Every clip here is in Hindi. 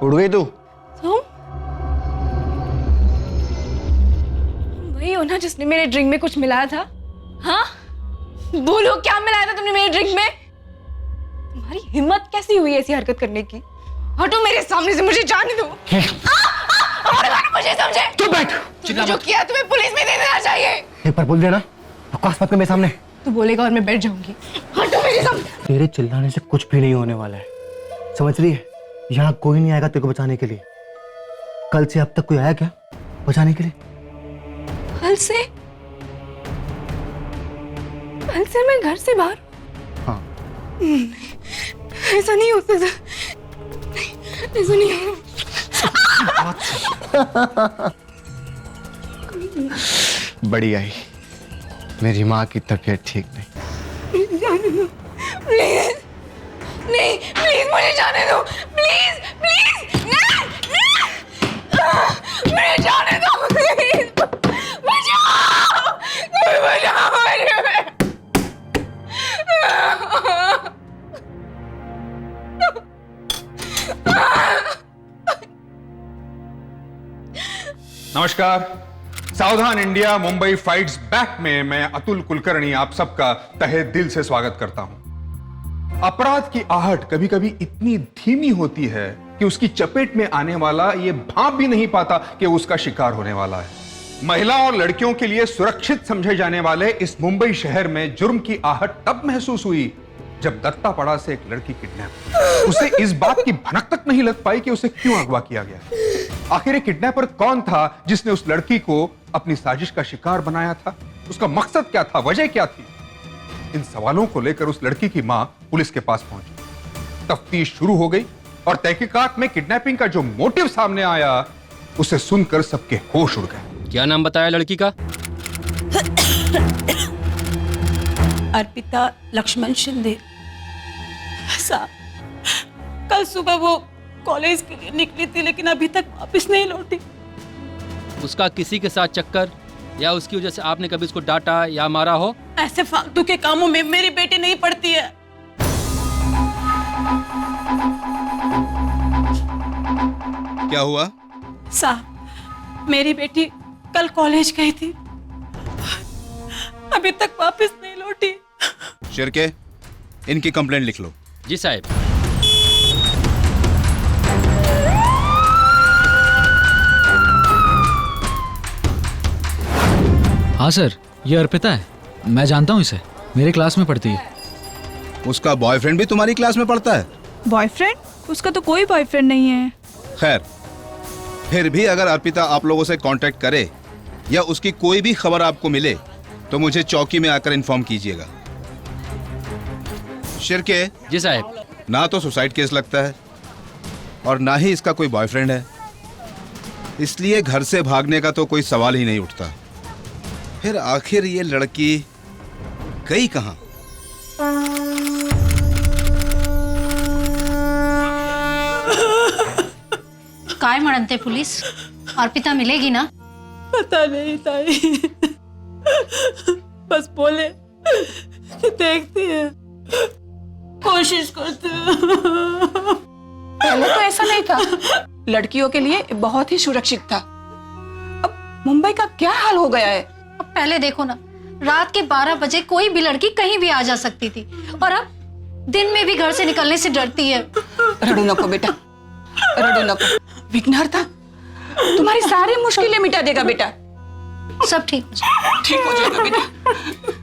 उड़ गई तू? तुम वही हो ना जिसने मेरे ड्रिंक में कुछ मिलाया था? हाँ, बोलो क्या मिलाया था तुमने मेरे ड्रिंक में? तुम्हारी हिम्मत कैसी हुई ऐसी हरकत करने की? हटो मेरे सामने से, मुझे जाने दो। मुझे समझे? चुप बैठ। तुमने जो किया तुम्हें पुलिस में दे देना चाहिए। एक बार बोल देना, बकवास मत कर मेरे सामने। तू बोलेगा और मैं बैठ जाऊंगी। हटो मेरे सामने। तेरे चिल्लाने से कुछ भी नहीं होने वाला है, समझ रही है? यहाँ कोई नहीं आएगा तेरे को बचाने के लिए। कल से अब तक कोई आया क्या बचाने के लिए? कल से मैं घर से बाहर? हाँ। ऐसा नहीं होता था, ऐसा नहीं हो। बड़ी आई, मेरी माँ की तबीयत ठीक नहीं। प्लीज नहीं, प्लीज मुझे जाने दो, प्लीज प्लीज नहीं, मुझे जाने दो, प्लीज बचाओ, कोई बचाओ मुझे। नमस्कार। सावधान इंडिया मुंबई फाइट्स बैक में मैं अतुल कुलकर्णी आप सबका तहे दिल से स्वागत करता हूं। अपराध की आहट कभी कभी इतनी धीमी होती है कि उसकी चपेट में आने वाला ये भांप भी नहीं पाता कि उसका शिकार होने वाला है। महिला और लड़कियों के लिए सुरक्षित समझे जाने वाले इस मुंबई शहर में जुर्म की आहट तब महसूस हुई जब दत्तापड़ा से एक लड़की किडनैप। उसे इस बात की भनक तक नहीं लग पाई कि उसे क्यों अगवा किया गया। आखिर किडनैपर कौन था जिसने उस लड़की को अपनी साजिश का शिकार बनाया था? उसका मकसद क्या था, वजह क्या थी? इन सवालों को लेकर उस लड़की की मां पुलिस के पास पहुंची। तफ्तीश शुरू हो गई और तहकीकात में किडनैपिंग का जो मोटिव सामने आया उसे सुनकर सबके होश उड़ गए। क्या नाम बताया लड़की का? अर्पिता लक्ष्मण शिंदे। साहब, कल सुबह वो कॉलेज के लिए निकली थी लेकिन अभी तक वापस नहीं लौटी। उसका किसी के साथ चक्कर या उसकी वजह से आपने कभी उसको डांटा या मारा हो? ऐसे फालतू के कामों में मेरी बेटी नहीं पड़ती है। क्या हुआ? साहब, मेरी बेटी कल कॉलेज गई थी, अभी तक वापस नहीं लौटी। शिरके, इनकी कंप्लेंट लिख लो। जी साहब। हाँ सर, ये अर्पिता है, मैं जानता हूँ इसे, मेरे क्लास में पढ़ती है। उसका बॉयफ्रेंड भी तुम्हारी क्लास में पढ़ता है? बॉयफ्रेंड? उसका तो कोई बॉयफ्रेंड नहीं है। खैर, फिर भी अगर अर्पिता आप लोगों से कांटेक्ट करे या उसकी कोई भी खबर आपको मिले तो मुझे चौकी में आकर इन्फॉर्म कीजिएगा। शिरके। जी साहब। ना तो सुसाइड केस लगता है और ना ही इसका कोई बॉयफ्रेंड है, इसलिए घर से भागने का तो कोई सवाल ही नहीं उठता। फिर आखिर ये लड़की गई कहाँ? काय म्हणते पुलिस? अर्पिता मिलेगी ना? पता नहीं ताई, बस बोले कि देखती है, कोशिश करते हैं। पहले तो ऐसा नहीं था, लड़कियों के लिए बहुत ही सुरक्षित था। अब मुंबई का क्या हाल हो गया है? अब पहले देखो ना, रात के 12 बजे कोई भी लड़की कहीं भी आ जा सकती थी और अब दिन में भी घर से निकलने से डरती है। रडो नको बेटा, रडो नको। विघ्नहर्ता तुम्हारी सारी मुश्किलें मिटा देगा बेटा। सब ठीक हो जाएगा। ठीक हो जाएगा बेटा।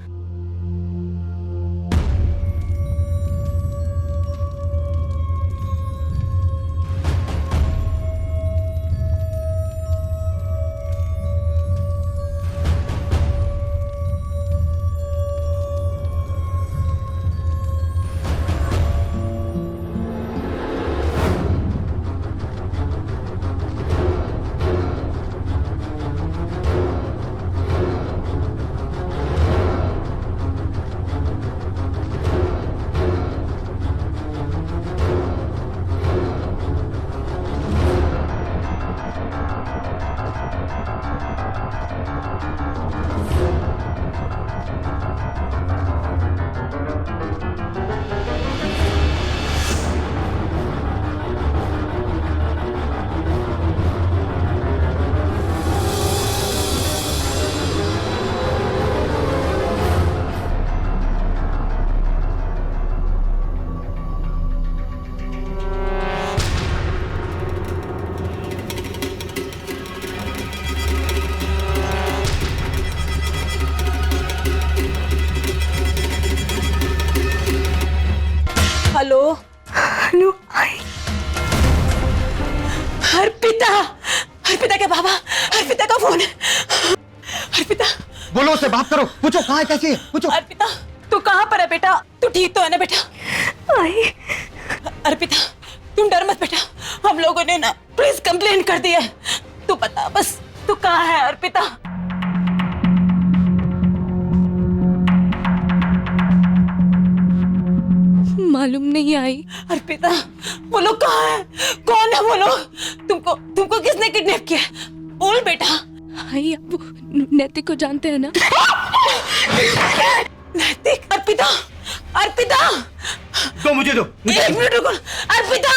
हेलो हेलो आई। अर्पिता, अर्पिता के बाबा, अर्पिता का फोन है। अर्पिता, बोलो उससे बात करो, पूछो कहाँ है, कैसी है, पूछो। अर्पिता तू कहाँ पर है बेटा? तू ठीक तो है ना बेटा? आई। अर्पिता तुम डर मत बेटा, हम लोगों ने ना पुलिस कंप्लेंट कर दी है। तू बता बस तू कहाँ है अर्पिता? मालूम नहीं आई। अर्पिता वो लोग कहाँ है? कौन है वो लोग? तुमको किसने किडनैप किया? बोल बेटा। आई आप नैतिक को जानते हैं ना? नैतिक? अर्पिता, अर्पिता दो मुझे दो। एक मिनट रुको। अर्पिता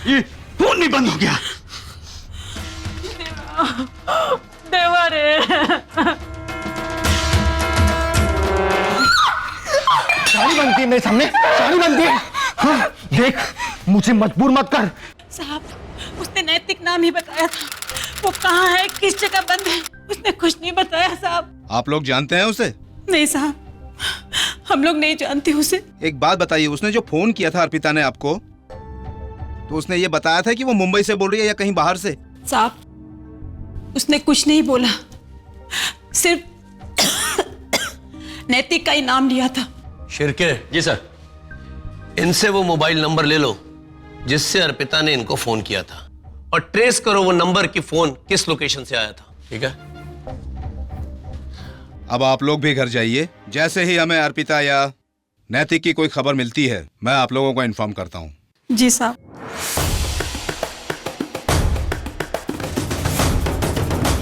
ये फोन नहीं बंद हो गया। देवा रे। साड़ी बनती है मेरे सामने, साड़ी बनती है। हाँ, देख मुझे मजबूर मत कर। साहब उसने नैतिक नाम ही बताया था। वो कहाँ है, किस जगह बंद है, उसने कुछ नहीं बताया साहब। आप लोग जानते हैं उसे? नहीं साहब, हम लोग नहीं जानते उसे। एक बात बताइए, उसने जो फोन किया था अर्पिता ने आपको, तो उसने ये बताया था कि वो मुंबई से बोल रही है या कहीं बाहर से? साहब उसने कुछ नहीं बोला, सिर्फ नैतिक का ही नाम लिया था। शिर्के जी सर। इनसे वो मोबाइल नंबर ले लो जिससे अर्पिता ने इनको फोन किया था, और ट्रेस करो वो नंबर की फोन किस लोकेशन से आया था। ठीक है? अब आप लोग भी घर जाइए। जैसे ही हमें अर्पिता या नैतिक की कोई खबर मिलती है, मैं आप लोगों को इन्फॉर्म करता हूँ। जी साहब।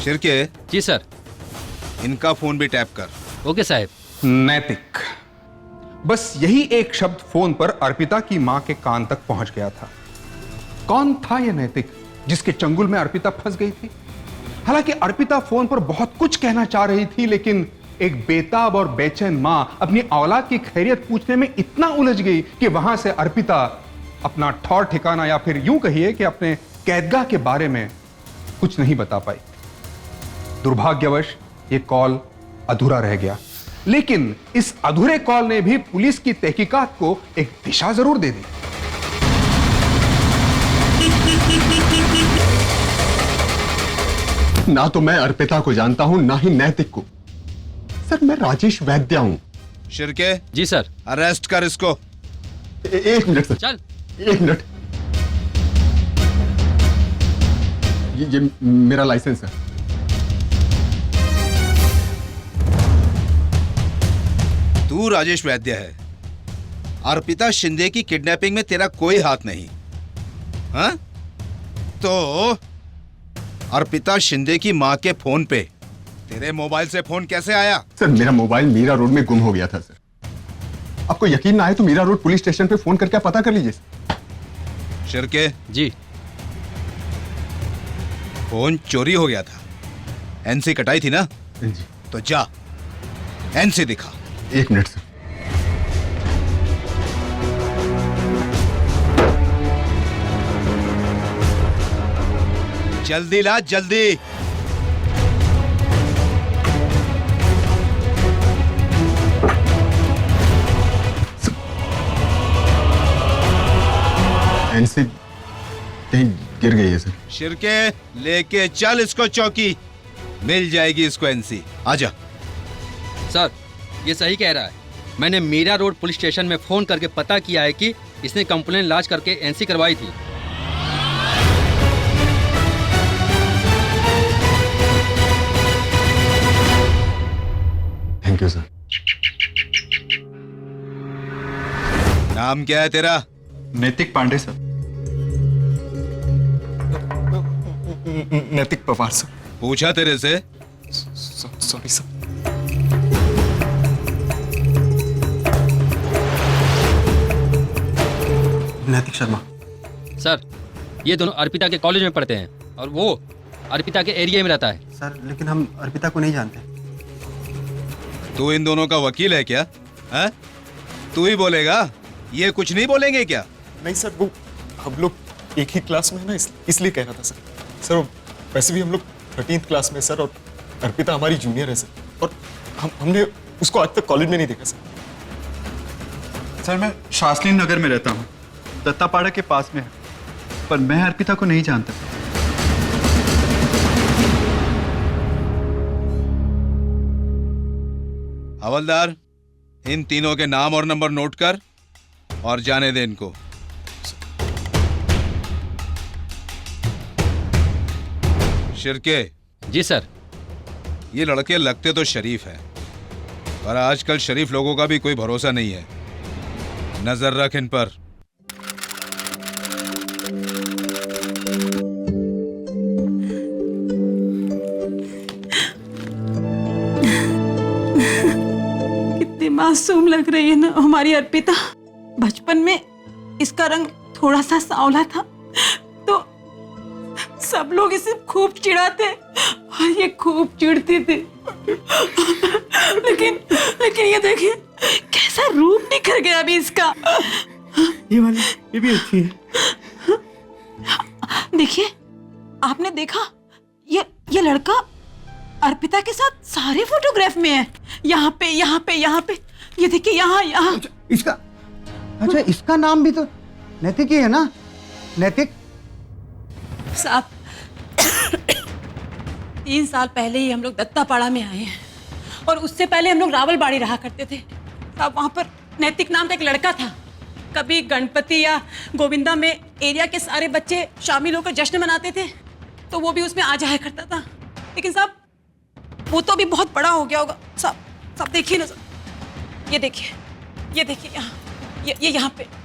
शिर्के, जी सर। इनका फोन भी टैप कर। ओके साहब। नैतिक, बस यही एक शब्द फोन पर अर्पिता की मां के कान तक पहुंच गया था। कौन था यह नैतिक जिसके चंगुल में अर्पिता फंस गई थी? हालांकि अर्पिता फोन पर बहुत कुछ कहना चाह रही थी, लेकिन एक बेताब और बेचैन मां अपनी औलाद की खैरियत पूछने में इतना उलझ गई कि वहां से अर्पिता अपना ठौर ठिकाना, या फिर यूं कहिए कि अपने कैदगाह के बारे में कुछ नहीं बता पाई। दुर्भाग्यवश यह कॉल अधूरा रह गया, लेकिन इस अधूरे कॉल ने भी पुलिस की तहकीकात को एक दिशा जरूर दे दी। ना तो मैं अर्पिता को जानता हूं, ना ही नैतिक को। सर मैं राजेश वैद्य हूं। शिर्के, जी सर। अरेस्ट कर इसको। एक मिनट सर। चल। एक मिनट। ये मेरा लाइसेंस है। तू राजेश वैद्य है। अर्पिता शिंदे की किडनैपिंग में तेरा कोई हाथ नहीं। हाँ? तो अर्पिता शिंदे की मां के फोन पे तेरे मोबाइल से फोन कैसे आया? सर मेरा मोबाइल मीरा रोड में गुम हो गया था सर। आपको यकीन ना आए तो मीरा रोड पुलिस स्टेशन पे फोन करके पता कर लीजिए। शिर्के जी। फोन चोरी हो गया था, एनसी कटाई थी ना? जी। तो जा एनसी दिखा। एक मिनट सर। जल्दी ला, जल्दी। एनसी कहीं गिर गई है सर। शिर्के, लेके चल इसको चौकी, मिल जाएगी इसको एनसी। आजा। सर ये सही कह रहा है। मैंने मीरा रोड पुलिस स्टेशन में फोन करके पता किया है कि इसने कंप्लेन लॉन्च करके एनसी करवाई थी। Thank you sir. नाम क्या है तेरा? नैतिक पांडे सर। नैतिक पवार सर। पूछा तेरे से? Sorry sir. नैतिक शर्मा। सर ये दोनों अर्पिता के कॉलेज में पढ़ते हैं और वो अर्पिता के एरिया में रहता है। सर लेकिन हम अर्पिता को नहीं जानते। तू इन दोनों का वकील है क्या? है? तू ही बोलेगा, ये कुछ नहीं बोलेंगे क्या? नहीं सर, वो हम लोग एक ही क्लास में है ना, इसलिए कह रहा था सर। सर वैसे भी हम लोग 13th क्लास में सर, और अर्पिता हमारी जूनियर है सर, और हमने उसको आज तक कॉलेज में नहीं देखा सर। सर मैं शास्त्री नगर में रहता हूँ, दत्तापाड़ा के पास में है, पर मैं अर्पिता को नहीं जानता। हवलदार, इन तीनों के नाम और नंबर नोट कर और जाने दे इनको। शिरके। जी सर। ये लड़के लगते तो शरीफ हैं, पर आजकल शरीफ लोगों का भी कोई भरोसा नहीं है। नजर रख इन पर। कितनी मासूम लग रही है ना हमारी अर्पिता। बचपन में इसका रंग थोड़ा सा सांवला था तो सब लोग इसे खूब चिढ़ाते और ये खूब चिढ़ती थी। लेकिन ये देखिए कैसा रूप निखर गया अभी इसका। ये भी अच्छी है। देखिए, आपने देखा ये लड़का अर्पिता के साथ सारे फोटोग्राफ में है। यहाँ पे ये देखिए, यहाँ। अच्छा इसका नाम भी तो नैतिक ही है ना? नैतिक साहब 3 साल पहले ही हम लोग दत्तापाड़ा में आए हैं, और उससे पहले हम लोग रावलबाड़ी रहा करते थे। साहब वहाँ पर नैतिक नाम का एक लड़का था। कभी गणपति या गोविंदा में एरिया के सारे बच्चे शामिल होकर जश्न मनाते थे तो वो भी उसमें आ जाया करता था। लेकिन साहब वो तो अभी बहुत बड़ा हो गया होगा। साहब देखिए ना साहब, ये देखिए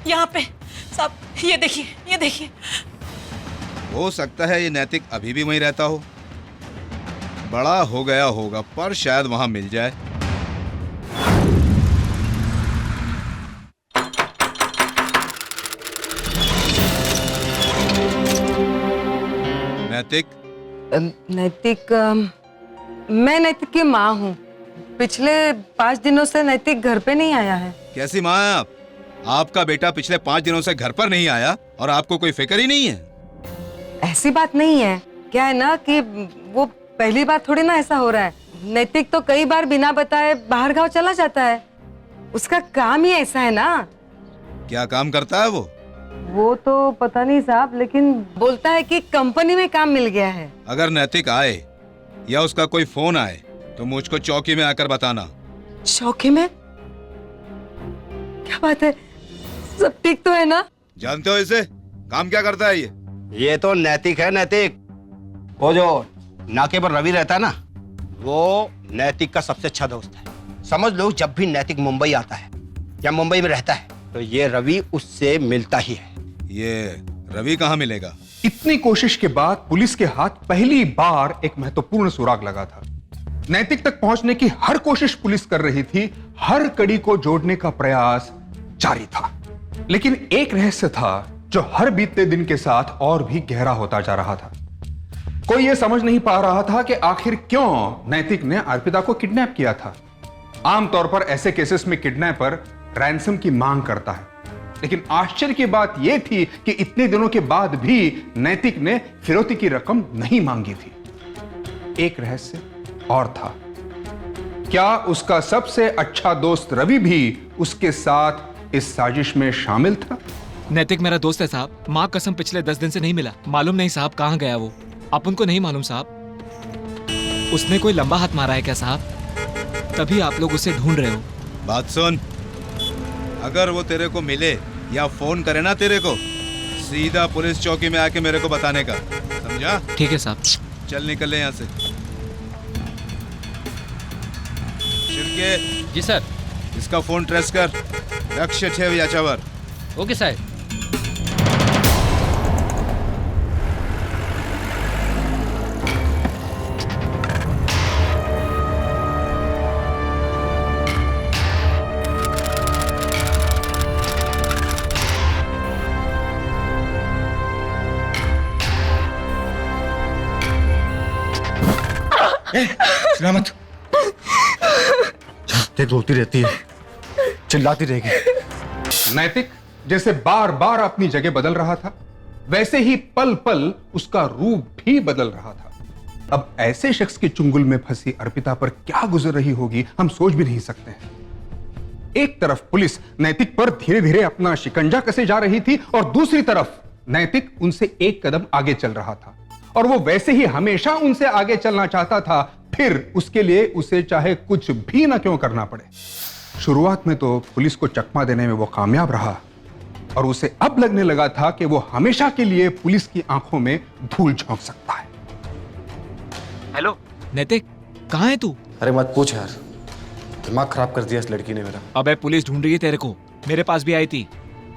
यहाँ पे साहब, ये देखिए। हो सकता है ये नैतिक अभी भी वहीं रहता हो, बड़ा हो गया होगा, पर शायद वहां मिल जाए। नैतिक मैं नैतिक की माँ हूँ। पिछले 5 दिनों से नैतिक घर पे नहीं आया है। कैसी माँ है आप? आपका बेटा पिछले 5 दिनों से घर पर नहीं आया और आपको कोई फिक्र ही नहीं है? ऐसी बात नहीं है। क्या है ना कि वो पहली बार थोड़ी ना ऐसा हो रहा है। नैतिक तो कई बार बिना बताए बाहर गांव चला जाता है। उसका काम ही ऐसा है ना। क्या काम करता है वो? वो तो पता नहीं साहब, लेकिन बोलता है कि कंपनी में काम मिल गया है। अगर नैतिक आए या उसका कोई फोन आए तो मुझको चौकी में आकर बताना। चौकी में? क्या बात है, सब ठीक तो है ना? जानते हो इसे? काम क्या करता है ये तो नैतिक है। नैतिक वो जो नाके पर रवि रहता है ना, वो नैतिक का सबसे अच्छा दोस्त है। समझ लो जब भी नैतिक मुंबई आता है या मुंबई में रहता है तो ये रवि उससे मिलता ही है। ये रवि कहाँ मिलेगा? इतनी कोशिश के बाद पुलिस के हाथ पहली बार एक महत्वपूर्ण सुराग लगा था। नैतिक तक पहुंचने की हर कोशिश पुलिस कर रही थी, हर कड़ी को जोड़ने का प्रयास जारी था। लेकिन एक रहस्य था जो हर बीतते दिन के साथ और भी गहरा होता जा रहा था। कोई यह समझ नहीं पा रहा था कि आखिर क्यों नैतिक ने अर्पिता को किडनैप किया था। आमतौर पर ऐसे केसेस में किडनैपर रैंसम की मांग करता है, लेकिन आश्चर्य की बात यह थी कि इतने दिनों के बाद भी नैतिक ने फिरौती की रकम नहीं मांगी थी। एक रहस्य और था, क्या उसका सबसे अच्छा दोस्त रवि भी उसके साथ इस साजिश में शामिल था? नैतिक मेरा दोस्त है साहब। माँ कसम पिछले 10 दिन से नहीं मिला। मालूम नहीं साहब कहाँ गया वो। आप उनको नहीं मालूम साहब? उसने कोई लंबा हाथ मारा है क्या साहब? तभी आप लोग उसे ढूंढ रहे हो। बात सुन, अगर वो तेरे को मिले या फोन करे ना तेरे को, सीधा पुलिस चौकी में आके मेरे को बताने का, समझा? ठीक है साहब। चल निकल यहाँ से। शिर्के। जी सर। इसका फोन ट्रेस कर, लक्ष्य ठेव याच्यावर। ओके साहब। सलामत। रोती रहती है, चिल्लाती रहेगी। नैतिक जैसे बार बार अपनी जगह बदल रहा था, वैसे ही पल पल उसका रूप भी बदल रहा था। अब ऐसे शख्स के चुंगल में फंसी अर्पिता पर क्या गुजर रही होगी हम सोच भी नहीं सकते हैं। एक तरफ पुलिस नैतिक पर धीरे धीरे अपना शिकंजा कसे जा रही थी और दूसरी तरफ नैतिक उनसे एक कदम आगे चल रहा था और वो वैसे ही हमेशा उनसे आगे चलना चाहता था, फिर उसके लिए उसे चाहे कुछ भी ना क्यों करना पड़े। शुरुआत में तो पुलिस को चकमा देने में वो कामयाब रहा और उसे अब लगने लगा था कि वो हमेशा के लिए पुलिस की आंखों में धूल झोंक सकता है। हेलो नैतिक, कहाँ है तू? अरे मत पूछ यार, दिमाग खराब कर दिया इस लड़की ने मेरा। अबे पुलिस ढूंढ रही है तेरे को, मेरे पास भी आई थी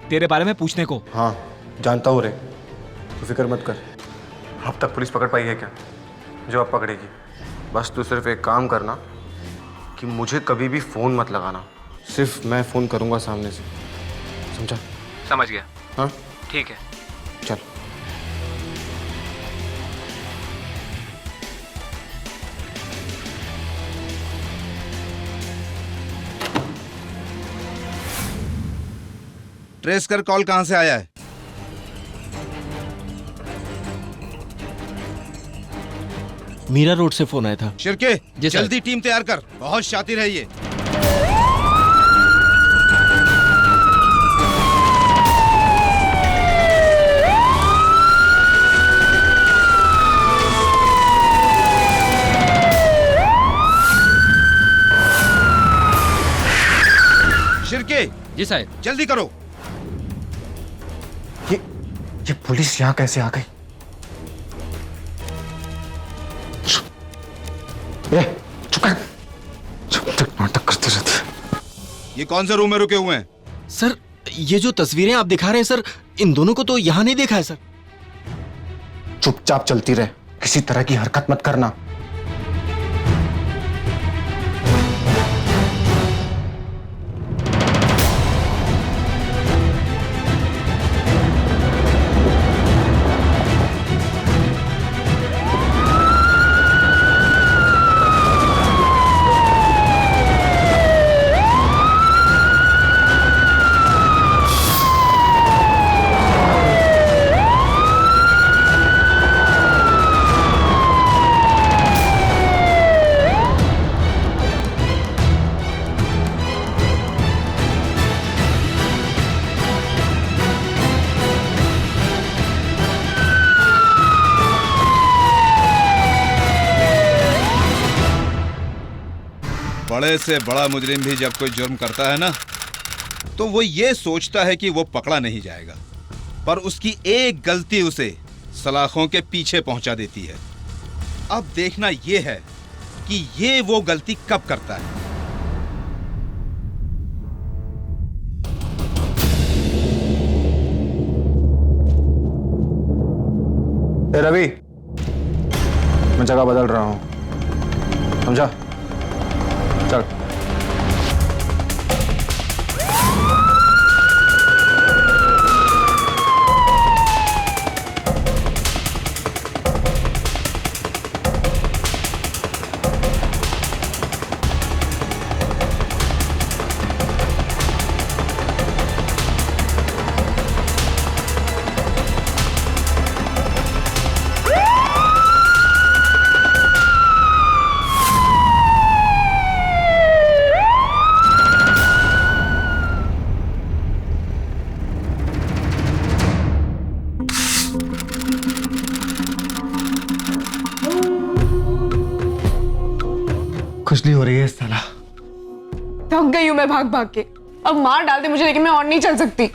तेरे बारे में पूछने को। हाँ जानता हूँ रे, तू फिक्र मत कर। अब तक पुलिस पकड़ पाई है क्या? जो अब पकड़ेगी। बस तू सिर्फ एक काम करना कि मुझे कभी भी फोन मत लगाना, सिर्फ मैं फोन करूँगा सामने से, समझा? समझ गया। हाँ ठीक है चल। ट्रेस कर कॉल कहां से आया है? मीरा रोड से फोन आया था। शिरके जी सर। जल्दी टीम तैयार कर, बहुत शातिर है ये। शिरके जी साहब। जल्दी करो। ये पुलिस यहाँ कैसे आ गई? चुप कर, जब तक नाटक करते रहते। ये कौन सा रूम में रुके हुए हैं? सर ये जो तस्वीरें आप दिखा रहे हैं सर, इन दोनों को तो यहाँ नहीं देखा है सर। चुपचाप चलती रहे, किसी तरह की हरकत मत करना। बड़े से बड़ा मुजरिम भी जब कोई जुर्म करता है ना, तो वो ये सोचता है कि वो पकड़ा नहीं जाएगा, पर उसकी एक गलती उसे सलाखों के पीछे पहुंचा देती है। अब देखना ये है कि ये वो गलती कब करता है। ए रवि, मैं जगह बदल रहा हूं, समझा? चल। खुजली हो रही है साला। थक गई हूं मैं भाग भाग के, अब मार डाल दे मुझे, लेकिन मैं और नहीं चल सकती।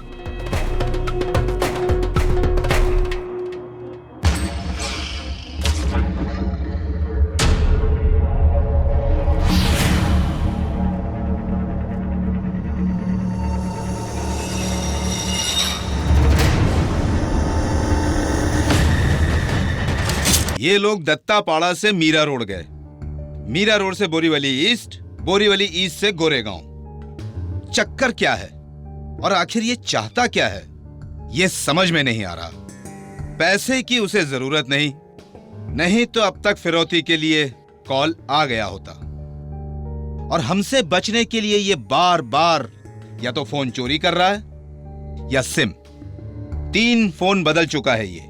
ये लोग दत्तापाड़ा से मीरा रोड गए, मीरा रोड से बोरीवली ईस्ट, बोरीवली ईस्ट से गोरेगांव। चक्कर क्या है और आखिर ये चाहता क्या है, ये समझ में नहीं आ रहा। पैसे की उसे जरूरत नहीं, नहीं तो अब तक फिरौती के लिए कॉल आ गया होता। और हमसे बचने के लिए ये बार बार या तो फोन चोरी कर रहा है या सिम। 3 फोन बदल चुका है ये,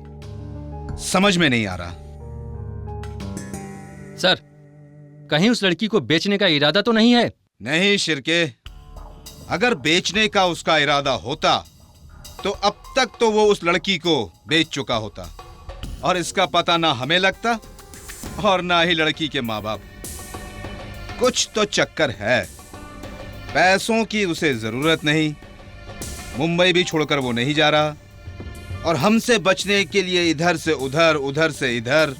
समझ में नहीं आ रहा। सर, कहीं उस लड़की को बेचने का इरादा तो नहीं है? नहीं शिर्के, अगर बेचने का उसका इरादा होता तो अब तक तो वो उस लड़की को बेच चुका होता, और इसका पता ना हमें लगता और ना ही लड़की के माँ बाप। कुछ तो चक्कर है। पैसों की उसे जरूरत नहीं, मुंबई भी छोड़कर वो नहीं जा रहा, और हमसे बचने के लिए इधर से उधर, उधर से इधर।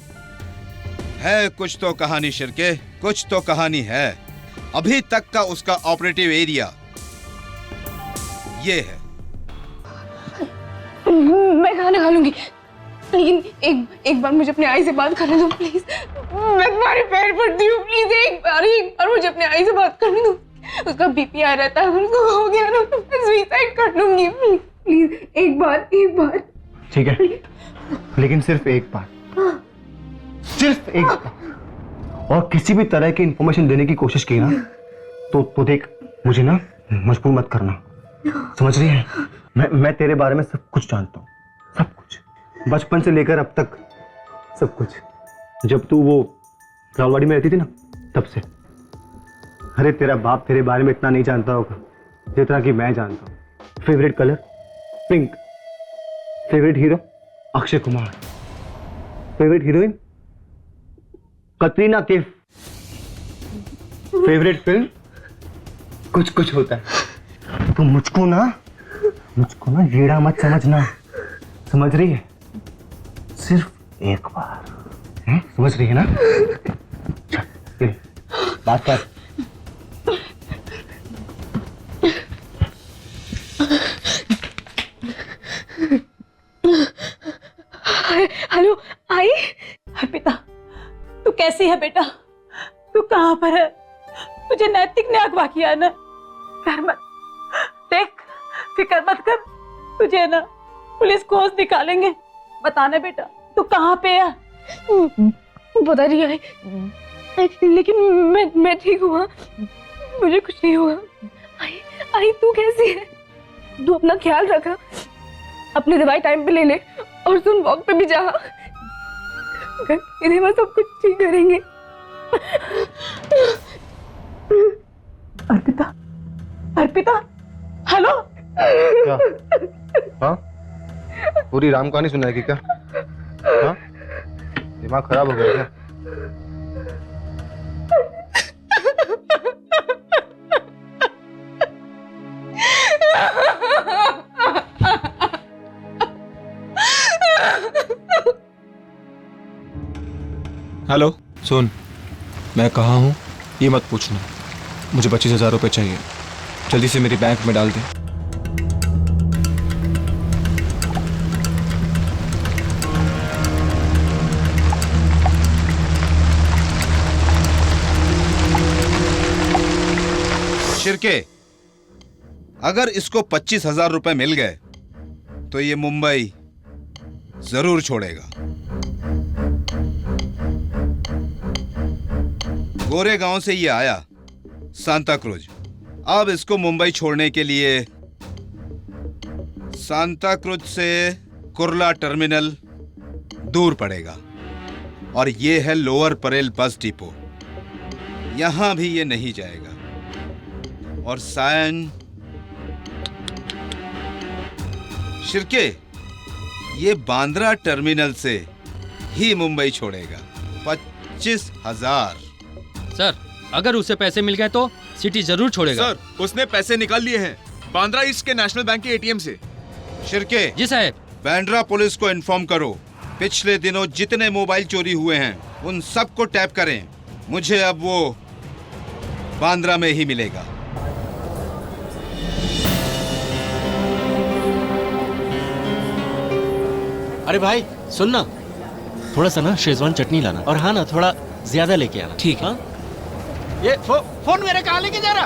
है कुछ तो कहानी शिर्के, कुछ तो कहानी है। अभी तक का उसका ऑपरेटिव एरिया ये है। मैं खाना खा लूंगी, लेकिन एक बार मुझे अपने आई से बात करने दो प्लीज। मैं तुम्हारे पैर पड़ती हूँ, प्लीज एक बार मुझे अपने आई से बात करने दो। उसका बीपी आ रहता है, उसको हो गया ना तो मैं सुसाइड कर लूंगी। प्लीज एक बार। ठीक है, लेकिन सिर्फ एक बार, सिर्फ एक बार। और किसी भी तरह की इंफॉर्मेशन देने की कोशिश की ना तो देख, मुझे ना मजबूर मत करना, समझ रही है? मैं तेरे बारे में सब कुछ जानता हूँ, सब कुछ, बचपन से लेकर अब तक सब कुछ। जब तू वो रावलवाड़ी में रहती थी ना, तब से। अरे तेरा बाप तेरे बारे में इतना नहीं जानता होगा जितना कि मैं जानता हूँ। Favourite colour pink, favourite hero Akshay Kumar, favourite heroine Katrina Kaif, favourite film कुछ कुछ होता है। तो मुझको ना हीरा मत समझना, समझ रही है? सिर्फ एक बार, समझ रही है ना? चल बात कर। हेलो आई। अर्पिता, तू कैसी है बेटा? तू कहाँ पर है? तुझे नैतिक ने अगवा किया ना? कर मत, देख फिक्र मत कर, तुझे ना पुलिस खोज निकालेंगे। बताना बेटा तू कहाँ पे है? पता नहीं है, लेकिन मैं ठीक हुआ, मुझे कुछ नहीं हुआ। आई तू कैसी है? तू अपना ख्याल रखा, अपनी दवाई टाइम पे ले ले, और सुन वॉक पे भी जा। इन्हें मैं सब कुछ ठीक करेंगे। अर्पिता, हेलो। क्या? हाँ? पूरी राम कहानी सुनाएगी क्या? हाँ? दिमाग खराब हो गया क्या? हेलो, सुन, मैं कहाँ हूँ ये मत पूछना। मुझे 25,000 रुपये चाहिए, जल्दी से मेरी बैंक में डाल दे। शिर्के, अगर इसको 25,000 रुपए मिल गए तो ये मुंबई जरूर छोड़ेगा। गोरेगांव से ये आया सांता क्रूज। अब इसको मुंबई छोड़ने के लिए सांता क्रूज से कुर्ला टर्मिनल दूर पड़ेगा, और ये है लोअर परेल बस डिपो। यहां भी ये नहीं जाएगा, और सायन शिर्के ये बांद्रा टर्मिनल से ही मुंबई छोड़ेगा। 25,000। सर, अगर उसे पैसे मिल गए तो सिटी जरूर छोड़ेगा। सर, उसने पैसे निकाल लिए हैं बांद्रा ईस्ट के नेशनल बैंक के एटीएम से। शिर्के, जी साहब। बांद्रा पुलिस को इन्फॉर्म करो, पिछले दिनों जितने मोबाइल चोरी हुए हैं उन सबको टैप करें। मुझे अब वो बांद्रा में ही मिलेगा। अरे भाई सुन ना, थोड़ा सा ना शेजवान चटनी लाना, और हाँ ना थोड़ा ज्यादा लेके आना। ठीक है। ये फोन मेरे कहाँ लेके जा रहा?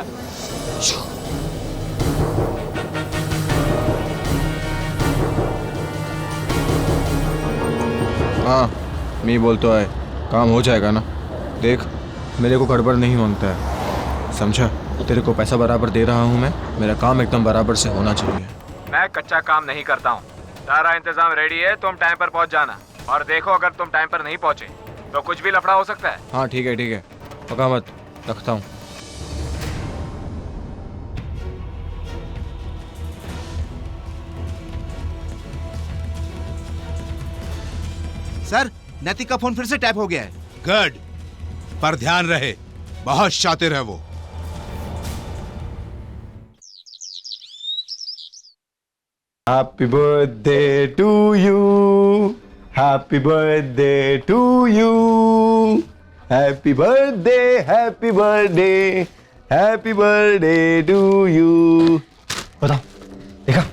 हाँ, मैं बोल तो है, काम हो जाएगा ना? देख, मेरे को गड़बड़ नहीं मांगता है, समझा? तेरे को पैसा बराबर दे रहा हूँ मैं, मेरा काम एकदम बराबर से होना चाहिए। मैं कच्चा काम नहीं करता हूँ। सारा इंतजाम रेडी है, तुम टाइम पर पहुँच जाना। और देखो, अगर तुम टाइम पर नहीं पहुँचे तो कुछ भी लफड़ा हो सकता है। हाँ ठीक है पका मत, रखता हूँ। सर, नैतिक का फोन फिर से टैप हो गया है। गुड, पर ध्यान रहे, बहुत शातिर है वो। Happy birthday to you, happy birthday to you, happy birthday, happy birthday, happy birthday to you. बताओ, देखा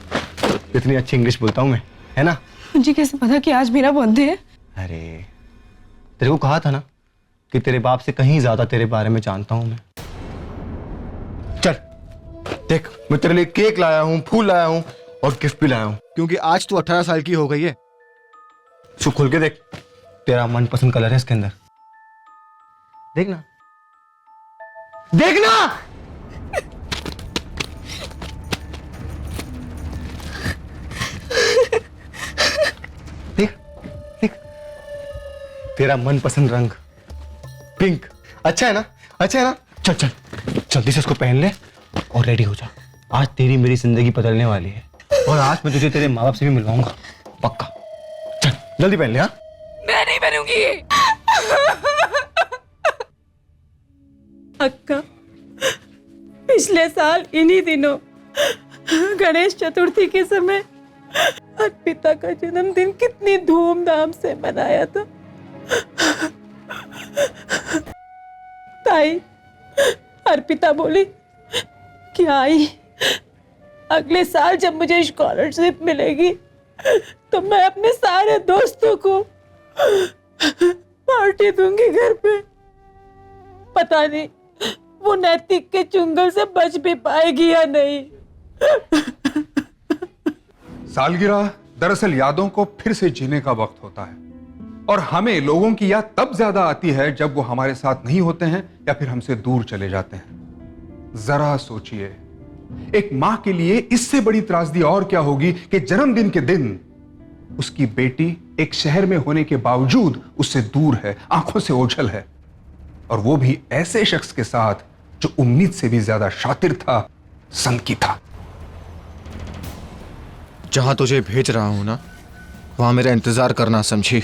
इतनी अच्छी इंग्लिश बोलता हूँ मैं, है ना? मुझे कैसे पता कि आज मेरा बर्थडे है? अरे तेरे को कहा था ना कि तेरे बाप से कहीं ज्यादा तेरे बारे में जानता हूं मैं। चल देख, मैं तेरे लिए केक लाया हूं, फूल लाया हूं और गिफ्ट भी लाया हूं, क्योंकि आज तू 18 साल की हो गई है। सो खोल के देख, तेरा मनपसंद कलर है इसके अंदर। देखना देखना। तेरा मनपसंद रंग पिंक, अच्छा है ना? अच्छा है ना? चल चल जल्दी से इसको पहन ले और रेडी हो जा। आज तेरी मेरी जिंदगी बदलने वाली है और आज मैं तुझे तेरे माँ बाप से भी मिलवाऊंगा, पक्का। चल जल्दी पहन ले। हाँ, मैं नहीं पहनूंगी। अक्का, पिछले साल इन्हीं दिनों गणेश चतुर्थी के समय अर्पिता का जन्मदिन कितनी धूमधाम से मनाया था। ताई, अर्पिता बोली कि आई अगले साल जब मुझे स्कॉलरशिप मिलेगी तो मैं अपने सारे दोस्तों को पार्टी दूंगी घर पे। पता नहीं वो नैतिक के चुंगल से बच भी पाएगी या नहीं। सालगिरह दरअसल यादों को फिर से जीने का वक्त होता है और हमें लोगों की याद तब ज्यादा आती है जब वो हमारे साथ नहीं होते हैं या फिर हमसे दूर चले जाते हैं। जरा सोचिए, एक मां के लिए इससे बड़ी त्रासदी और क्या होगी कि जन्मदिन के दिन उसकी बेटी एक शहर में होने के बावजूद उससे दूर है, आंखों से ओझल है, और वो भी ऐसे शख्स के साथ जो उम्मीद से भी ज्यादा शातिर था, संकी था। जहां तुझे भेज रहा हूं ना, वहां मेरा इंतजार करना, समझी?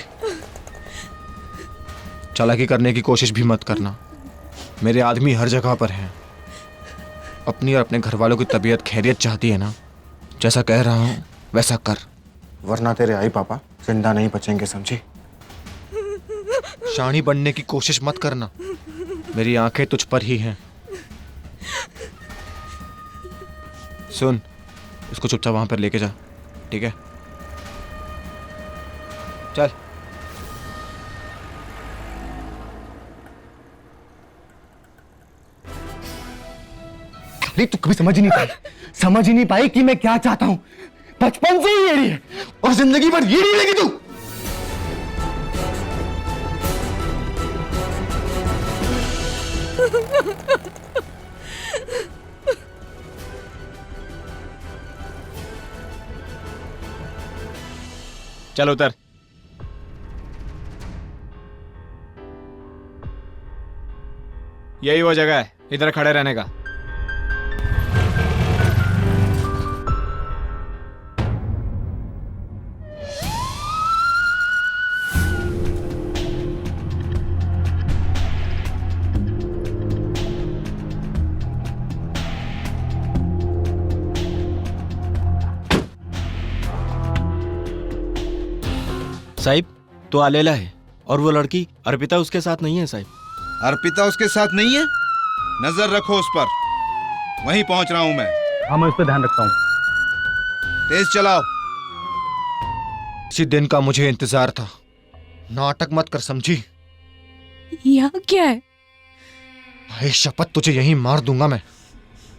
चालाकी करने की कोशिश भी मत करना। मेरे आदमी हर जगह पर हैं। अपनी और अपने घर वालों की तबीयत खैरियत चाहती है ना, जैसा कह रहा हूं वैसा कर, वरना तेरे आई पापा जिंदा नहीं बचेंगे, समझी? शानी बनने की कोशिश मत करना, मेरी आंखें तुझ पर ही हैं। सुन, इसको चुपचाप वहां पर लेके जा, ठीक है? चल। तू कभी समझ ही नहीं पाई कि मैं क्या चाहता हूं। बचपन से ही ये रही है और जिंदगी भर ये रहेगी तू। चल उतर। यही वो जगह है इधर खड़े रहने का। साहिब, तो आलेला है और वो लड़की अर्पिता उसके साथ नहीं है साहिब। अर्पिता उसके साथ नहीं है? नजर रखो उस पर, वहीं पहुंच रहा हूं मैं। हाँ, मैं उस पर ध्यान रखता हूँ। तेज चलाओ। इसी दिन का मुझे इंतजार था। नाटक मत कर, समझी? यहाँ क्या है? भाई शपथ, तुझे यहीं मार दूंगा मैं।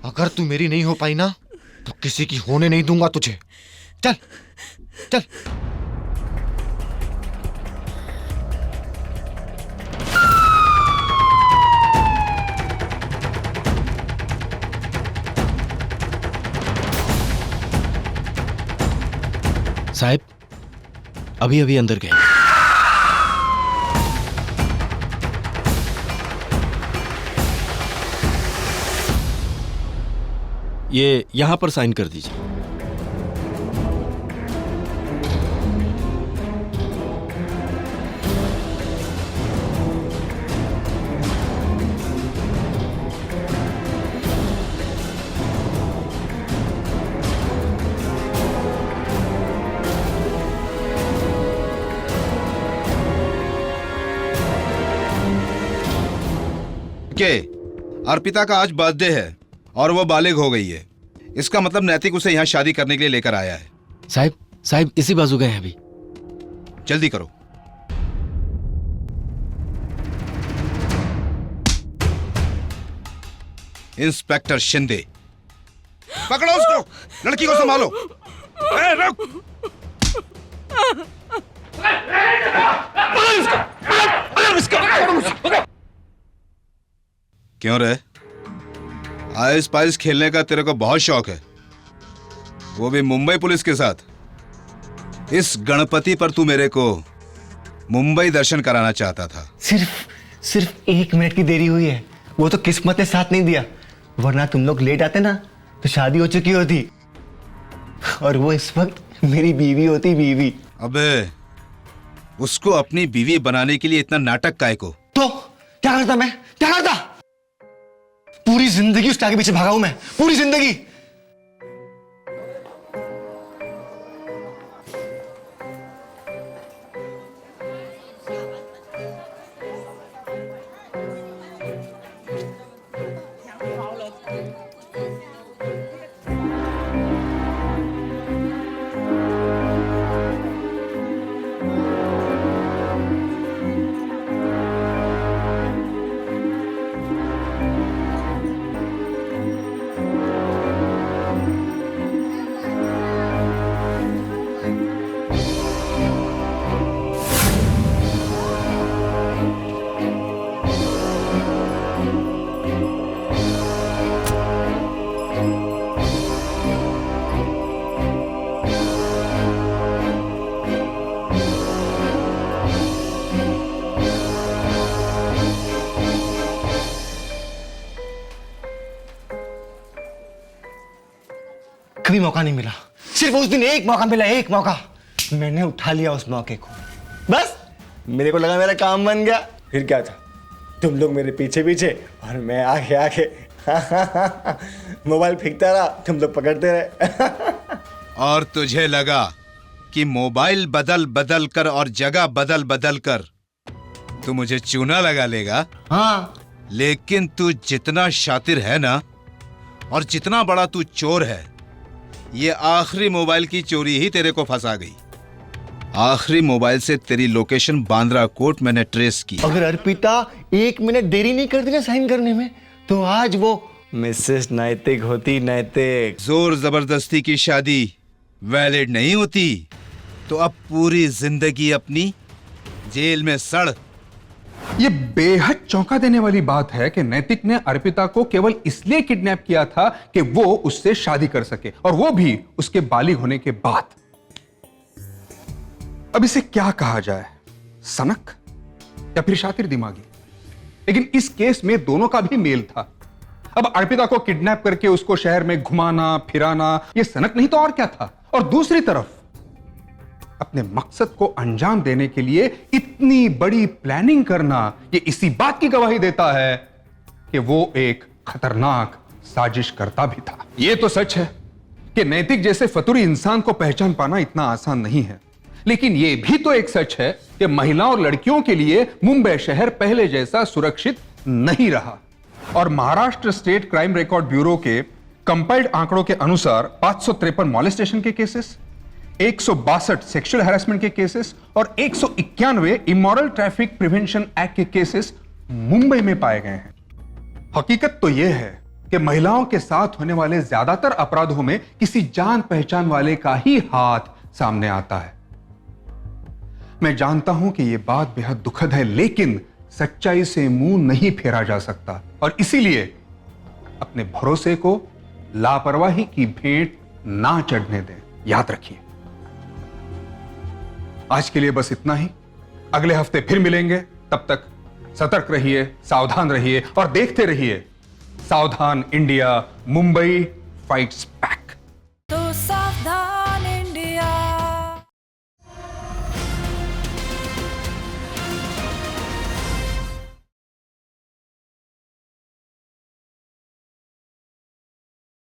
अगर तू मेरी नहीं हो पाई ना तो किसी की होने नहीं दूंगा तुझे। चल चल। साहिब, अभी अभी अंदर गए। ये यहाँ पर साइन कर दीजिए। अर्पिता का आज बर्थडे है और वो बालिग हो गई है। इसका मतलब नैतिक उसे यहाँ शादी करने के लिए लेकर आया है। साहब इसी बाजू गए हैं अभी। जल्दी करो। इंस्पेक्टर शिंदे, पकड़ो उसको, लड़की को संभालो। रुक। क्यों रे, आइस पाइस खेलने का तेरे को बहुत शौक है, वो भी मुंबई पुलिस के साथ। इस गणपति पर तू मेरे को मुंबई दर्शन कराना चाहता था। सिर्फ 1 मिनट की देरी हुई है, वो तो किस्मत ने साथ नहीं दिया, वरना तुम लोग लेट आते ना तो शादी हो चुकी होती और वो इस वक्त मेरी बीवी होती। बीवी? अबे उसको अपनी बीवी बनाने के लिए इतना नाटक काहे को? तो क्या करता मैं, क्या करता? पूरी जिंदगी उसके आगे पीछे भागा हूं मैं, पूरी जिंदगी। कभी मौका नहीं मिला, सिर्फ उस दिन एक मौका मिला, एक मौका। मैंने उठा लिया उस मौके को, बस मेरे को लगा मेरा काम बन गया। फिर क्या था, तुम लोग मेरे पीछे पीछे और मैं आगे आगे मोबाइल फेंकता रहा, तुम लोग पकड़ते रहे। और तुझे लगा कि मोबाइल बदल बदल कर और जगह बदल बदल कर तू मुझे चूना लगा लेगा? हाँ, लेकिन तू जितना शातिर है ना और जितना बड़ा तू चोर है, ये आखिरी मोबाइल की चोरी ही तेरे को फंसा गई। आखिरी मोबाइल से तेरी लोकेशन बांद्रा कोट मैंने ट्रेस की। अगर अर्पिता 1 मिनट देरी नहीं करती ना साइन करने में, तो आज वो मिसेस नैतिक होती। नैतिक। जोर जबरदस्ती की शादी वैलिड नहीं होती तो अब पूरी जिंदगी अपनी जेल में सड़। ये बेहद चौंका देने वाली बात है कि नैतिक ने अर्पिता को केवल इसलिए किडनैप किया था कि वो उससे शादी कर सके, और वो भी उसके बालिग होने के बाद। अब इसे क्या कहा जाए, सनक या फिर शातिर दिमागी? लेकिन इस केस में दोनों का भी मेल था। अब अर्पिता को किडनैप करके उसको शहर में घुमाना फिराना, यह सनक नहीं तो और क्या था? और दूसरी तरफ अपने मकसद को अंजाम देने के लिए इतनी बड़ी प्लानिंग करना, ये इसी बात की गवाही देता है कि वो एक खतरनाक साजिश करता भी था। ये तो सच है कि नैतिक जैसे फतूरी इंसान को पहचान पाना इतना आसान नहीं है, लेकिन ये भी तो एक सच है कि महिलाओं और लड़कियों के लिए मुंबई शहर पहले जैसा सुरक्षित नहीं रहा। और Maharashtra state crime record bureau के कंपाइल्ड आंकड़ों के अनुसार 553 मॉलेस्टेशन के केसेस, 162 सेक्सुअल हैरेसमेंट के केसेस और 191 इमोरल ट्रैफिक प्रिवेंशन एक्ट के केसेस मुंबई में पाए गए हैं। हकीकत तो यह है कि महिलाओं के साथ होने वाले ज्यादातर अपराधों में किसी जान पहचान वाले का ही हाथ सामने आता है। मैं जानता हूं कि यह बात बेहद दुखद है, लेकिन सच्चाई से मुंह नहीं फेरा जा सकता, और इसीलिए अपने भरोसे को लापरवाही की भेंट ना चढ़ने दें। याद रखिए। आज के लिए बस इतना ही, अगले हफ्ते फिर मिलेंगे। तब तक सतर्क रहिए, सावधान रहिए और देखते रहिए सावधान इंडिया मुंबई फाइट्स बैक।